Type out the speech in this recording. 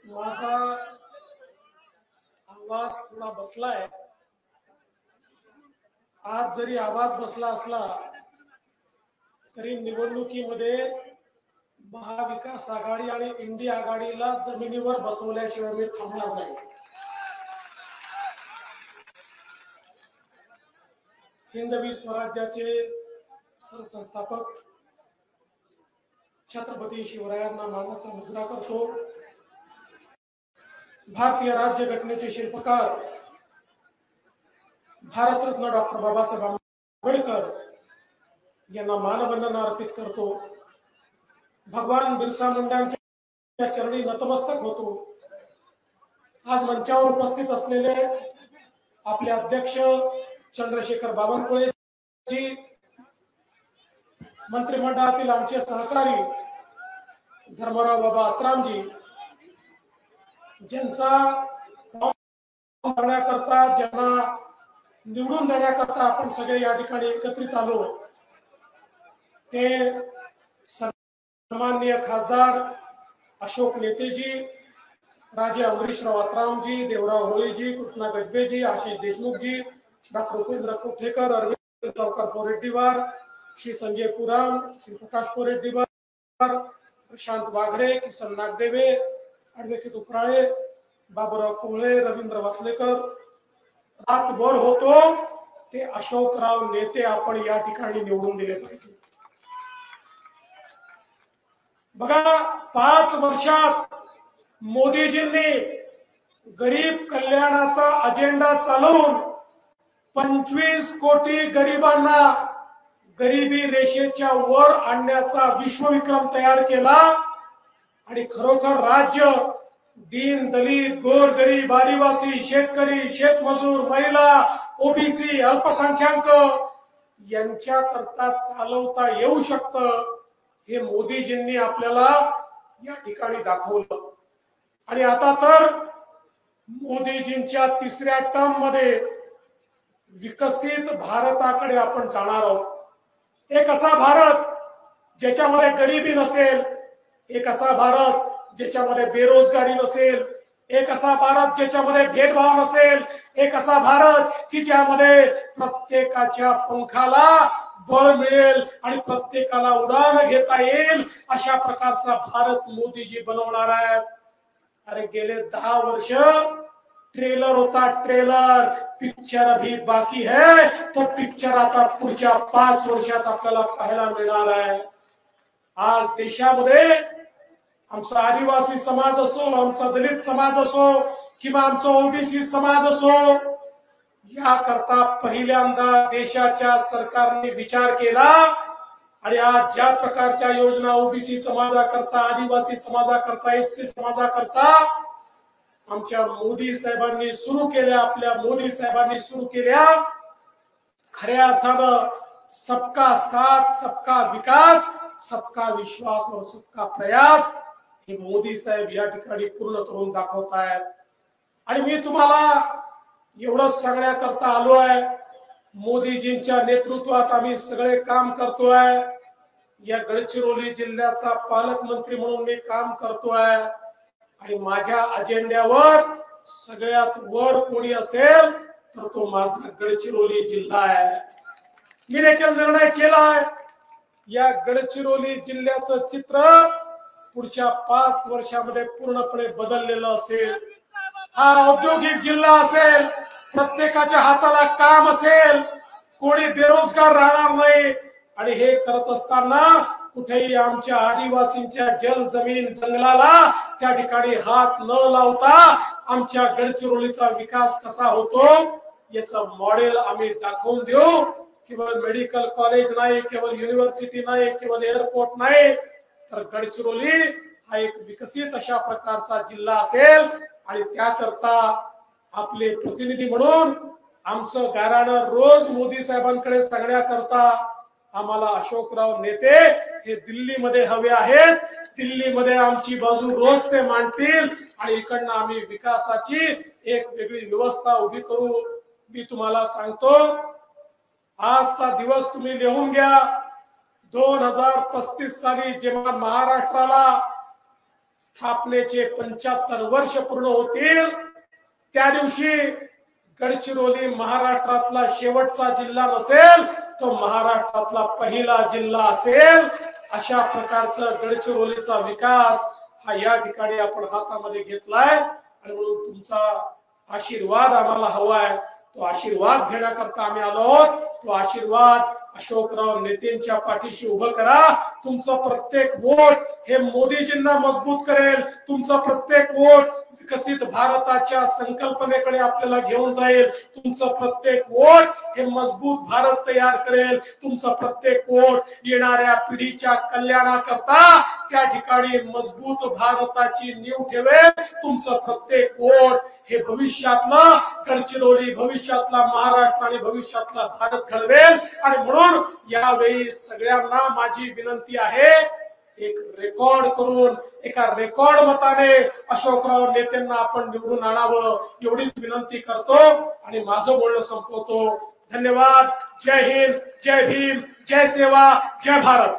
माझा आवाज थोडा बसलाय। आज जरी आवाज बसला असला तरी निवडणुकीमध्ये महाविकास आघाडी आणि इंडिया आघाडीला जमिनीवर बसवल्याशिवाय मी थांबणार नाही। हिंदवी स्वराज्याचे सरसंस्थापक छत्रपती शिवरायांना मानाचा मुजरा करतो। भारतीय राज्यघटनेचे शिल्पकार भारतरत्न डॉक्टर बाबासाहेब आंबेडकर यांना मानवंदना अर्पित करतो। भगवान बिरसा मुंडांच्या चरणी नतमस्तक होतो। आज मंचावर उपस्थित असलेले आपले अध्यक्ष चंद्रशेखर बावनकुळे जी, मंत्रिमंडळातील आमचे सहकारी धर्मराव बाबा अत्रामजी, ज्यांचा करण्याकरता ज्यांना निवडून देण्याकरता आपण सगळे या ठिकाणी एकत्रित आलो, ते सन्माननीय खासदार अशोक नेतेजी, राजे अमरीशराव अत्रामजी, देवराव होळीजी, कृष्णा गजबेजी, आशिष देशमुखजी, डॉक्टर उपेंद्र कोठेकर, अरविंद चौकर पोरेड्डीवार, श्री संजय पुराम, श्री प्रकाश पोरेड्डीवार, प्रशांत वाघरे, किसन नागदेवे, ॲडव्होकेट उपराळे, बाबूराव कोहळे, रवींद्र वासलेकर, रातभर होतो ते अशोकराव नेते आपण या ठिकाणी निवडून दिले पाहिजे। बघा, 5 वर्षात मोदीजींनी गरीब कल्याणाचा अजेंडा चालवून 25 कोटी गरिबांना गरिबी रेषेच्या वर आणण्याचा विश्वविक्रम तयार केला आणि खरोखर राज्य दीन दलित गोरगरीब आदिवासी शेतकरी शेतमजूर महिला ओबीसी अल्पसंख्याक यांच्या करता चालवता येऊ शकतं हे मोदीजींनी आपल्याला या ठिकाणी दाखवलं। आणि आता तर मोदीजींच्या 3ऱ्या टर्म मध्ये विकसित भारताकडे आपण जाणार आहोत। एक असा भारत ज्याच्यामध्ये गरिबी नसेल, एक असा भारत ज्याच्यामध्ये बेरोजगारी नसेल, एक असा भारत ज्याच्यामध्ये भेदभाव नसेल, एक असा भारत की ज्यामध्ये प्रत्येकाच्या पंखाला बळ मिळेल आणि प्रत्येकाला उडान घेता येईल, अशा प्रकारचा भारत मोदीजी बनवणार आहेत। अरे गेले 10 वर्ष ट्रेलर होता, ट्रेलर, पिक्चर अभी बाकी है, तो पिक्चर आता पुढच्या 5 वर्षात आपल्याला पाहायला मिळणार आहे। आज देशामध्ये आमचा आदिवासी समाज असो, आमचा दलित समाज असो किंवा आमचा ओबीसी समाज असो, याकरता पहिल्यांदा देशाच्या सरकारने विचार केला आणि आज ज्या प्रकारच्या योजना ओबीसी समाजाकरता, आदिवासी समाजाकरता, एससी समाजाकरता आमच्या मोदी साहेबांनी सुरू केल्या, आपल्या मोदी साहेबांनी सुरू केल्या, खऱ्या अर्थानं सबका साथ, सबका विकास, सबका विश्वास और सबका प्रयास हे मोदी साहेब या ठिकाणी पूर्ण करून दाखवतायत। आणि मी तुम्हाला एवढंच सांगण्याकरता आलो आहे, मोदीजींच्या नेतृत्वात आम्ही सगळे काम करतोय। या गडचिरोली जिल्ह्याचा पालकमंत्री म्हणून मी काम करतोय आणि माझ्या अजेंड्यावर सगळ्यात वर कोणी असेल तर तो माझा गडचिरोली जिल्हा आहे। मी देखील निर्णय केलाय, या गडचिरोली जिल्ह्याचं चित्र पुढच्या 5 वर्षामध्ये पूर्णपणे बदललेलं असेल। हा औद्योगिक जिल्हा असेल, प्रत्येकाच्या हाताला काम असेल, कोणी बेरोजगार राहणार नाही आणि हे करत असताना कुठेही आमच्या आदिवासींच्या जल जमीन जंगलाला त्या ठिकाणी हात न लावता आमच्या गडचिरोलीचा विकास कसा होतो याचं मॉडेल आम्ही दाखवून देऊ। केवळ मेडिकल कॉलेज नाही, केवळ युनिव्हर्सिटी नाही, केवळ एअरपोर्ट नाही, तर गडचिरोली हा एक विकसित अशा प्रकारचा जिल्हा असेल आणि त्याकरता आपले प्रतिनिधी म्हणून आमचं गाराणं रोज मोदी साहेबांकडे सांगण्याकरता आम्हाला अशोकराव नेते हे दिल्लीमध्ये हवे आहेत। दिल्लीमध्ये आमची बाजू रोज ते मांडतील आणि इकडनं आम्ही विकासाची एक वेगळी व्यवस्था उभी करू। मी तुम्हाला सांगतो, आजचा दिवस तुम्ही लिहून घ्या। 2035 साली जेव्हा महाराष्ट्राला स्थापनेचे 75 वर्ष पूर्ण होतील त्या दिवशी गडचिरोली महाराष्ट्रातला शेवटचा जिल्हा नसेल, तो महाराष्ट्रातला पहिला जिल्हा असेल. अशा प्रकारचा गडचिरोलीचा विकास हा या ठिकाणी आपण हातामध्ये घेतलाय आणि म्हणून तुमचा आशीर्वाद आम्हाला हवाय. तो आशीर्वाद घेण्याकरता आम्ही आलो आहोत. तो आशीर्वाद अशोकराव नेतेंच्या पाठीशी उभं करा. तुमचं प्रत्येक वोट हे मोदीजींना मजबूत करेल. तुमचं प्रत्येक वोट विकसित भारताच्या संकल्पनेकडे आपल्याला घेऊन जाईल. तुमचं प्रत्येक वोट हे मजबूत भारत तयार करेल. तुमचं प्रत्येक वोट येणाऱ्या पिढीच्या कल्याणाकरता त्या ठिकाणी मजबूत भारताची नीव ठेवेल. तुमचं प्रत्येक वोट हे भविष्यातला गडचिरोली, भविष्यातला महाराष्ट्र आणि भविष्यातला भारत घडवेल. आणि म्हणून यावेळी सगळ्यांना माझी विनंती आहे, एक रेकॉर्ड करून एका रेकॉर्ड मताने अशोकराव नेत्यांना आपण निवडून आणावं एवढीच विनंती करतो आणि माझं बोलणं संपवतो. धन्यवाद. जय हिंद, जय भीम, जय सेवा, जय भारत.